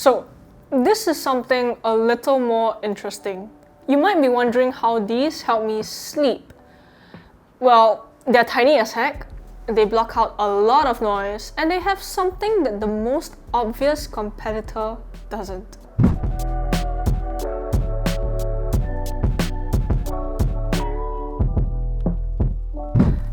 So, this is something a little more interesting. You might be wondering how these help me sleep. Well, they're tiny as heck, they block out a lot of noise, and they have something that the most obvious competitor doesn't.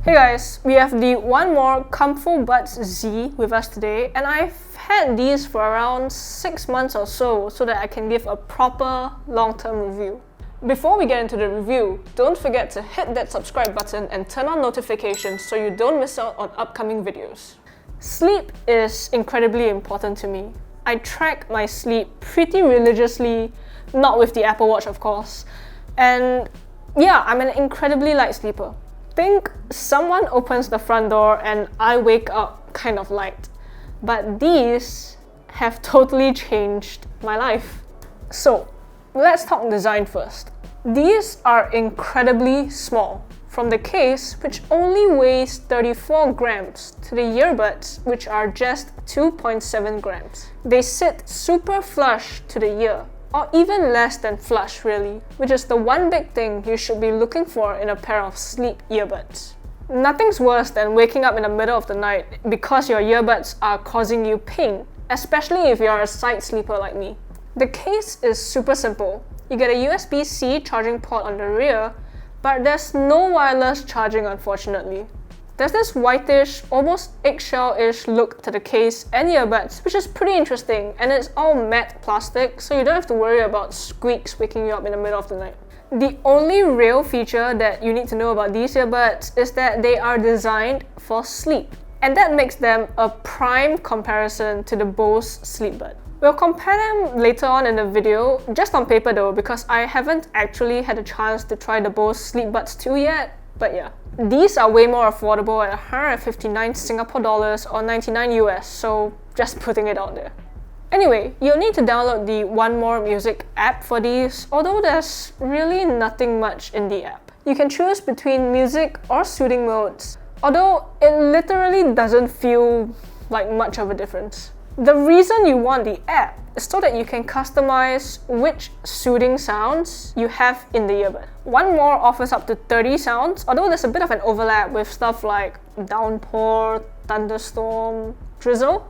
Hey guys, we have the 1More ComfoBuds Z with us today, and I've had these for around 6 months or so that I can give a proper long-term review. Before we get into the review, don't forget to hit that subscribe button and turn on notifications so you don't miss out on upcoming videos. Sleep is incredibly important to me. I track my sleep pretty religiously, not with the Apple Watch of course, and yeah, I'm an incredibly light sleeper. Think someone opens the front door and I wake up kind of light. But these have totally changed my life. So, let's talk design first. These are incredibly small. From the case, which only weighs 34 grams, to the earbuds, which are just 2.7 grams. They sit super flush to the ear, or even less than flush really, which is the one big thing you should be looking for in a pair of sleep earbuds. Nothing's worse than waking up in the middle of the night because your earbuds are causing you pain, especially if you're a side sleeper like me. The case is super simple. You get a USB-C charging port on the rear, but there's no wireless charging unfortunately. There's this whitish, almost eggshell-ish look to the case and earbuds, which is pretty interesting, and it's all matte plastic, so you don't have to worry about squeaks waking you up in the middle of the night. The only real feature that you need to know about these earbuds is that they are designed for sleep, and that makes them a prime comparison to the Bose Sleepbud. We'll compare them later on in the video, just on paper though, because I haven't actually had a chance to try the Bose Sleepbuds 2 yet, but yeah. These are way more affordable at 159 Singapore dollars or 99 US, so just putting it out there. Anyway, you'll need to download the 1More Music app for these, although there's really nothing much in the app. You can choose between music or soothing modes, although it literally doesn't feel like much of a difference. The reason you want the app is so that you can customize which soothing sounds you have in the earbud. 1More offers up to 30 sounds, although there's a bit of an overlap with stuff like downpour, thunderstorm, drizzle.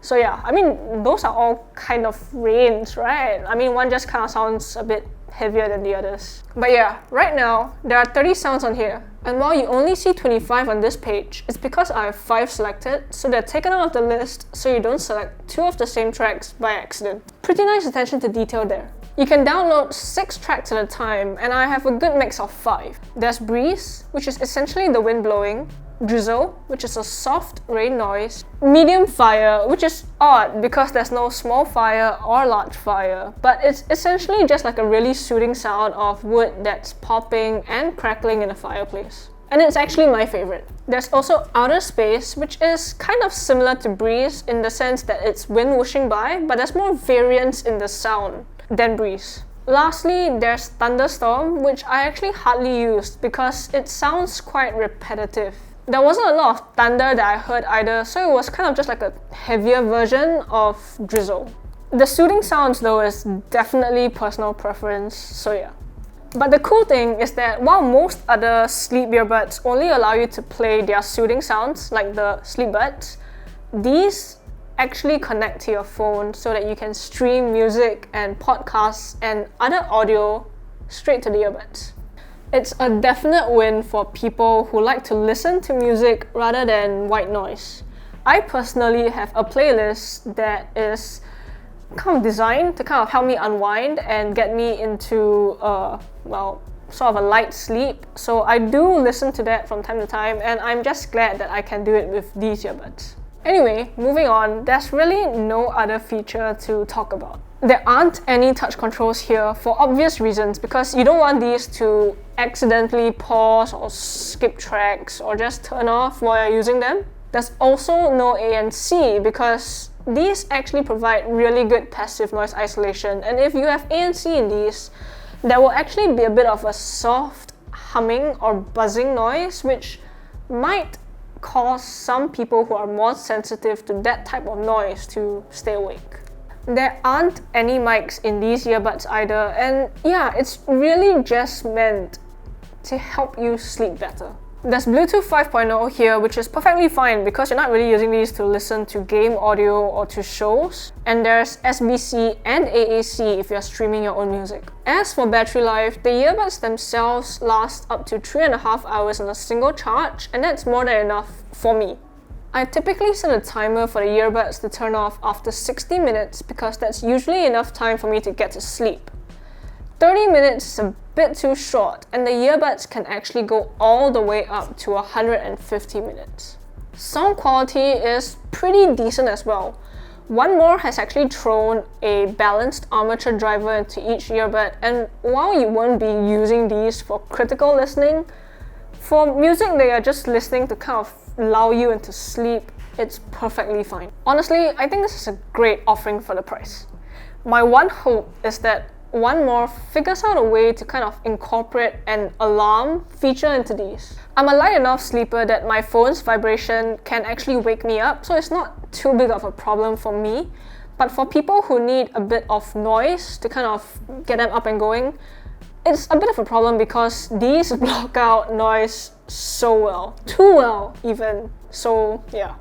So yeah, I mean, those are all kind of rains, right? I mean, one just kind of sounds a bit heavier than the others. But yeah, right now, there are 30 sounds on here. And while you only see 25 on this page, it's because I have 5 selected, so they're taken out of the list so you don't select 2 of the same tracks by accident. Pretty nice attention to detail there. You can download 6 tracks at a time, and I have a good mix of 5. There's breeze, which is essentially the wind blowing, drizzle, which is a soft rain noise, medium fire, which is odd because there's no small fire or large fire, but it's essentially just like a really soothing sound of wood that's popping and crackling in a fireplace. And it's actually my favorite. There's also outer space, which is kind of similar to breeze in the sense that it's wind whooshing by, but there's more variance in the sound than breeze. Lastly, there's thunderstorm, which I actually hardly used because it sounds quite repetitive. There wasn't a lot of thunder that I heard either, so it was kind of just like a heavier version of drizzle. The soothing sounds though is definitely personal preference, so yeah. But the cool thing is that while most other sleep earbuds only allow you to play their soothing sounds, like the Sleepbuds, these actually connect to your phone so that you can stream music and podcasts and other audio straight to the earbuds. It's a definite win for people who like to listen to music rather than white noise. I personally have a playlist that is kind of designed to kind of help me unwind and get me into sort of a light sleep. So I do listen to that from time to time, and I'm just glad that I can do it with these earbuds. Anyway, moving on, there's really no other feature to talk about. There aren't any touch controls here for obvious reasons because you don't want these to accidentally pause or skip tracks or just turn off while you're using them. There's also no ANC because these actually provide really good passive noise isolation, and if you have ANC in these, there will actually be a bit of a soft humming or buzzing noise which might cause some people who are more sensitive to that type of noise to stay awake. There aren't any mics in these earbuds either, and yeah, it's really just meant to help you sleep better. There's Bluetooth 5.0 here, which is perfectly fine because you're not really using these to listen to game audio or to shows. And there's SBC and AAC if you're streaming your own music. As for battery life, the earbuds themselves last up to 3.5 hours on a single charge, and that's more than enough for me. I typically set a timer for the earbuds to turn off after 60 minutes because that's usually enough time for me to get to sleep. 30 minutes is a bit too short, and the earbuds can actually go all the way up to 150 minutes. Sound quality is pretty decent as well. 1More has actually thrown a balanced armature driver into each earbud, and while you won't be using these for critical listening, for music that you're just listening to kind of lull you into sleep, it's perfectly fine. Honestly, I think this is a great offering for the price. My one hope is that 1More figures out a way to kind of incorporate an alarm feature into these. I'm a light enough sleeper that my phone's vibration can actually wake me up, so it's not too big of a problem for me. But for people who need a bit of noise to kind of get them up and going, it's a bit of a problem because these block out noise so well. Too well, even. So yeah.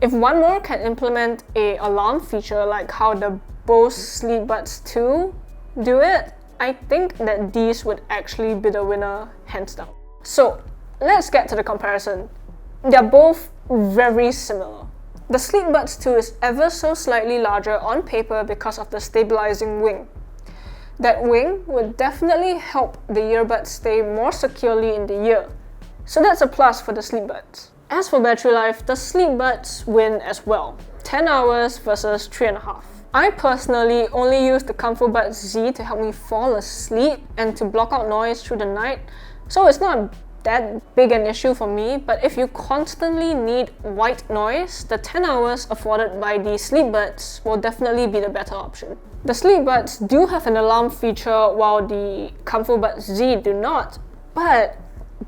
If 1More can implement an alarm feature like how the Bose ComfoBuds 2 do it, I think that these would actually be the winner, hands down. So let's get to the comparison. They're both very similar. The ComfoBuds 2 is ever so slightly larger on paper because of the stabilizing wing. That wing would definitely help the earbuds stay more securely in the ear. So that's a plus for the ComfoBuds. As for battery life, the ComfoBuds win as well. 10 hours versus 3.5. I personally only use the ComfoBuds Z to help me fall asleep and to block out noise through the night, so it's not that big an issue for me. But if you constantly need white noise, the 10 hours afforded by the ComfoBuds will definitely be the better option. The ComfoBuds do have an alarm feature while the ComfoBuds Z do not, but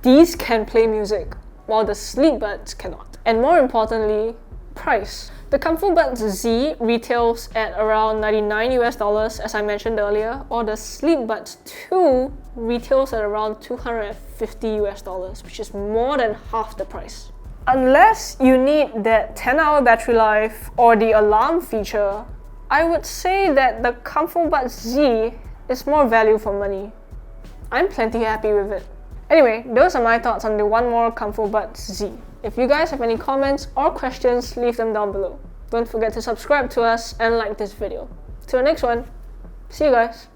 these can play music while the ComfoBuds cannot. And more importantly, price. The ComfoBuds Z retails at around $99 as I mentioned earlier, or the ComfoBuds 2 retails at around $250, which is more than half the price. Unless you need that 10-hour battery life or the alarm feature, I would say that the ComfoBuds Z is more value for money. I'm plenty happy with it. Anyway, those are my thoughts on the 1More ComfoBuds Z. If you guys have any comments or questions, leave them down below. Don't forget to subscribe to us and like this video. Till the next one, see you guys.